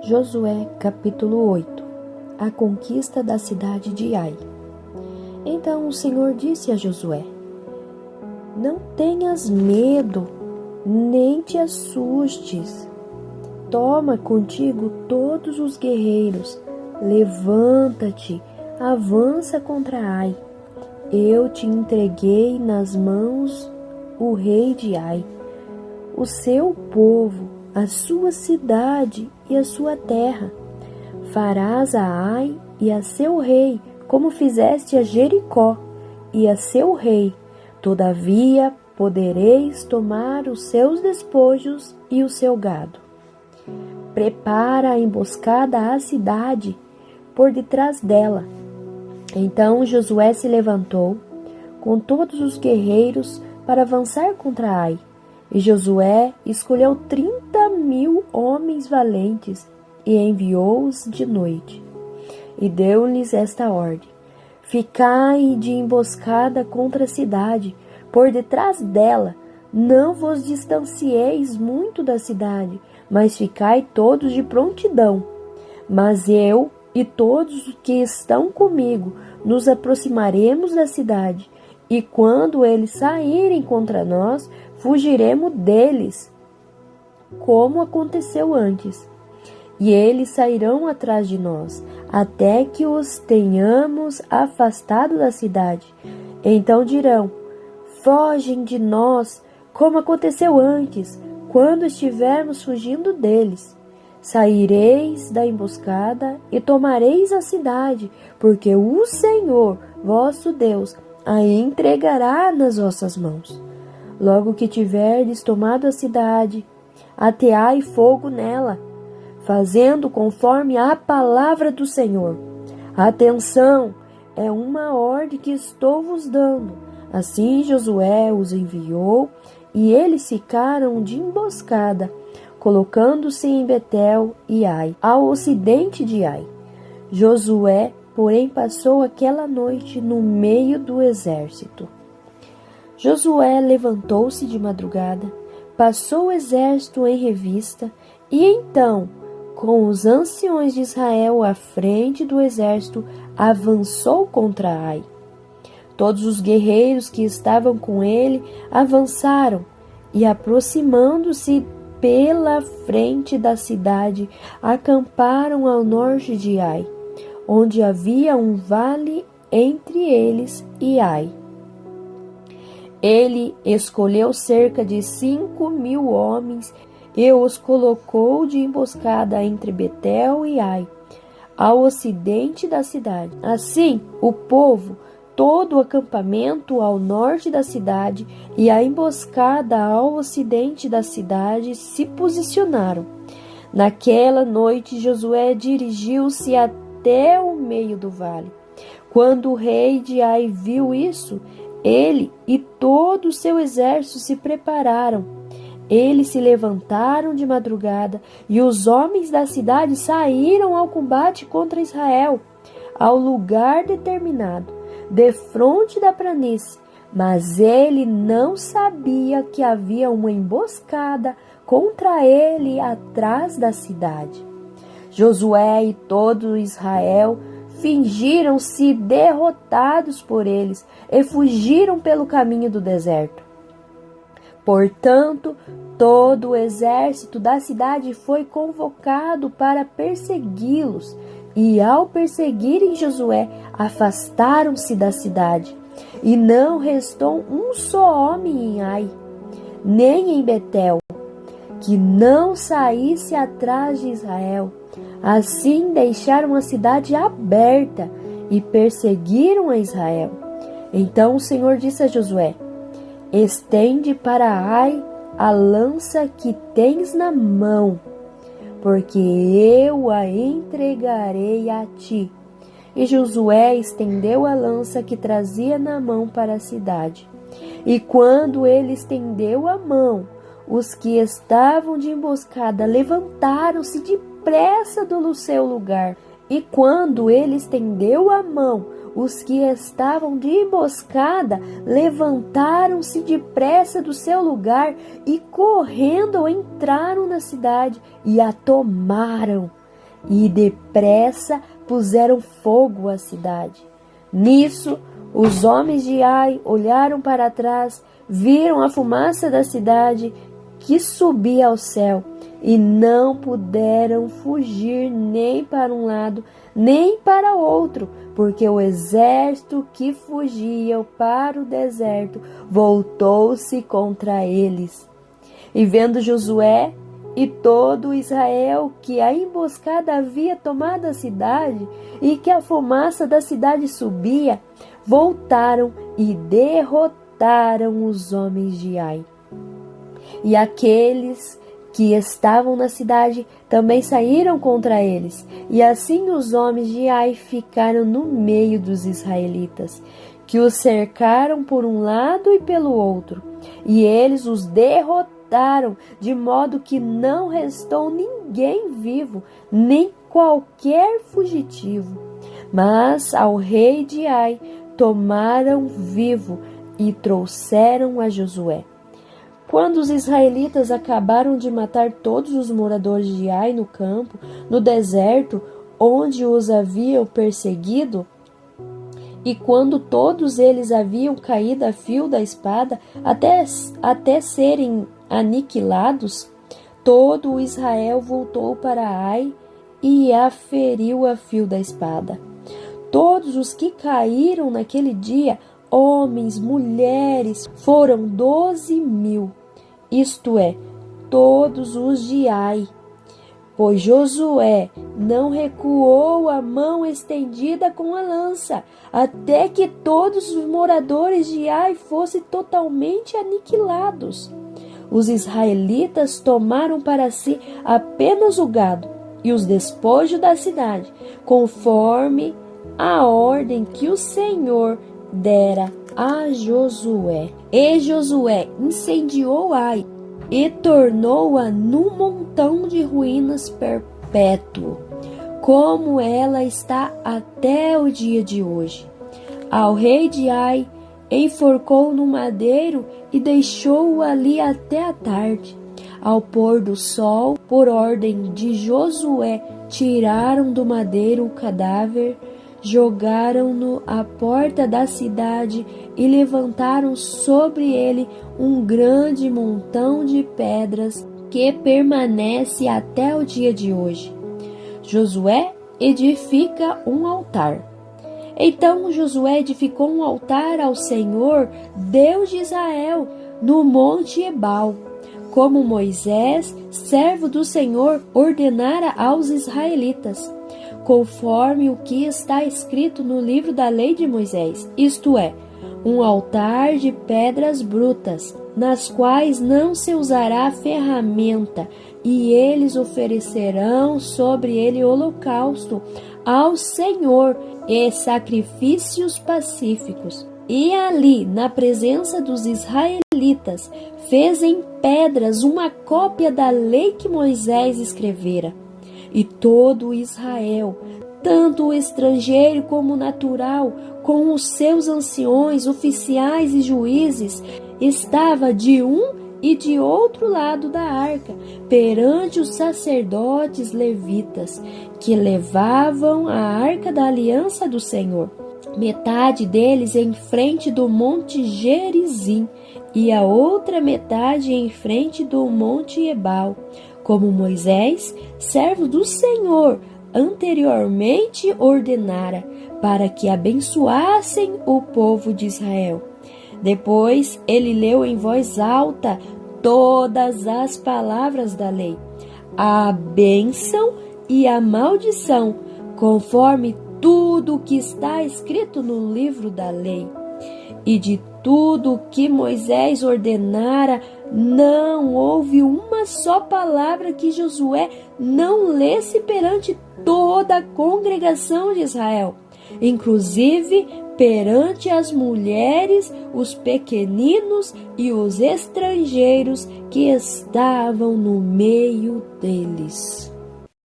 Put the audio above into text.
Josué capítulo 8. A conquista da cidade de Ai. Então o Senhor disse a Josué: Não tenhas medo, nem te assustes. Toma contigo todos os guerreiros, levanta-te, avança contra Ai. Eu te entreguei nas mãos o rei de Ai, o seu povo, a sua cidade e a sua terra. Farás a Ai e a seu rei, como fizeste a Jericó e a seu rei. Todavia podereis tomar os seus despojos e o seu gado. Prepara a emboscada à cidade, por detrás dela. Então Josué se levantou com todos os guerreiros para avançar contra Ai. E Josué escolheu 30.000 homens valentes e enviou-os de noite. E deu-lhes esta ordem: Ficai de emboscada contra a cidade, por detrás dela. Não vos distancieis muito da cidade, mas ficai todos de prontidão. Mas eu e todos os que estão comigo nos aproximaremos da cidade, e quando eles saírem contra nós, fugiremos deles, como aconteceu antes. E eles sairão atrás de nós, até que os tenhamos afastado da cidade. Então dirão: Fogem de nós, como aconteceu antes, quando estivermos fugindo deles. Saireis da emboscada e tomareis a cidade, porque o Senhor, vosso Deus, a entregará nas vossas mãos. Logo que tiverdes tomado a cidade, ateai fogo nela, fazendo conforme a palavra do Senhor. Atenção, é uma ordem que estou vos dando. Assim Josué os enviou, e eles ficaram de emboscada, colocando-se em Betel e Ai, ao ocidente de Ai. Josué, porém, passou aquela noite no meio do exército. Josué levantou-se de madrugada, passou o exército em revista, e então, com os anciões de Israel à frente do exército, avançou contra Ai. Todos os guerreiros que estavam com ele avançaram e, aproximando-se pela frente da cidade, acamparam ao norte de Ai, onde havia um vale entre eles e Ai. Ele escolheu cerca de 5.000 homens e os colocou de emboscada entre Betel e Ai, ao ocidente da cidade. Assim, o povo, todo o acampamento ao norte da cidade e a emboscada ao ocidente da cidade se posicionaram. Naquela noite, Josué dirigiu-se até o meio do vale. Quando o rei de Ai viu isso, ele e todo o seu exército se prepararam. Eles se levantaram de madrugada e os homens da cidade saíram ao combate contra Israel, ao lugar determinado, defronte da planície. Mas ele não sabia que havia uma emboscada contra ele atrás da cidade. Josué e todo Israel fingiram-se derrotados por eles e fugiram pelo caminho do deserto. Portanto, todo o exército da cidade foi convocado para persegui-los, e ao perseguirem Josué, afastaram-se da cidade, e não restou um só homem em Ai, nem em Betel, que não saísse atrás de Israel. Assim deixaram a cidade aberta e perseguiram a Israel. Então o Senhor disse a Josué: Estende para Ai a lança que tens na mão, porque eu a entregarei a ti. E Josué estendeu a lança que trazia na mão para a cidade. E quando ele estendeu a mão, os que estavam de emboscada levantaram-se depressa do seu lugar. E quando ele estendeu a mão, os que estavam de emboscada levantaram-se depressa do seu lugar e, correndo, entraram na cidade e a tomaram. e depressa puseram fogo à cidade. Nisso, os homens de Ai olharam para trás, viram a fumaça da cidade que subia ao céu e não puderam fugir nem para um lado nem para outro, porque o exército que fugia para o deserto voltou-se contra eles. E vendo Josué e todo Israel que a emboscada havia tomado a cidade e que a fumaça da cidade subia, voltaram e derrotaram os homens de Ai. E aqueles que estavam na cidade também saíram contra eles, e assim os homens de Ai ficaram no meio dos israelitas, que os cercaram por um lado e pelo outro, e eles os derrotaram, de modo que não restou ninguém vivo, nem qualquer fugitivo. Mas ao rei de Ai tomaram vivo e trouxeram a Josué. Quando os israelitas acabaram de matar todos os moradores de Ai no campo, no deserto, onde os haviam perseguido, e quando todos eles haviam caído a fio da espada até serem aniquilados, todo o Israel voltou para Ai e a feriu a fio da espada. Todos os que caíram naquele dia, homens, mulheres, foram 12.000. Isto é, todos os de Ai, pois Josué não recuou a mão estendida com a lança, até que todos os moradores de Ai fossem totalmente aniquilados. Os israelitas tomaram para si apenas o gado e os despojos da cidade, conforme a ordem que o Senhor dera a Josué. E Josué incendiou Ai e tornou-a num montão de ruínas perpétuo, como ela está até o dia de hoje. Ao rei de Ai enforcou no madeiro e deixou-o ali até a tarde. Ao pôr do sol, por ordem de Josué, tiraram do madeiro o cadáver, jogaram-no à porta da cidade e levantaram sobre ele um grande montão de pedras que permanece até o dia de hoje. Josué edifica um altar. Então Josué edificou um altar ao Senhor, Deus de Israel, no monte Ebal, como Moisés, servo do Senhor, ordenara aos israelitas, conforme o que está escrito no livro da lei de Moisés, isto é, um altar de pedras brutas, nas quais não se usará ferramenta, e eles oferecerão sobre ele holocausto ao Senhor e sacrifícios pacíficos. E ali, na presença dos israelitas, fez em pedras uma cópia da lei que Moisés escrevera. E todo Israel, tanto o estrangeiro como o natural, com os seus anciões, oficiais e juízes, estava de um e de outro lado da arca, perante os sacerdotes levitas, que levavam a arca da aliança do Senhor. Metade deles em frente do monte Gerizim, e a outra metade em frente do monte Ebal, como Moisés, servo do Senhor, anteriormente ordenara, para que abençoassem o povo de Israel. Depois ele leu em voz alta todas as palavras da lei, a bênção e a maldição, conforme tudo o que está escrito no livro da lei. E de tudo o que Moisés ordenara, não houve uma só palavra que Josué não lesse perante toda a congregação de Israel, inclusive perante as mulheres, os pequeninos e os estrangeiros que estavam no meio deles.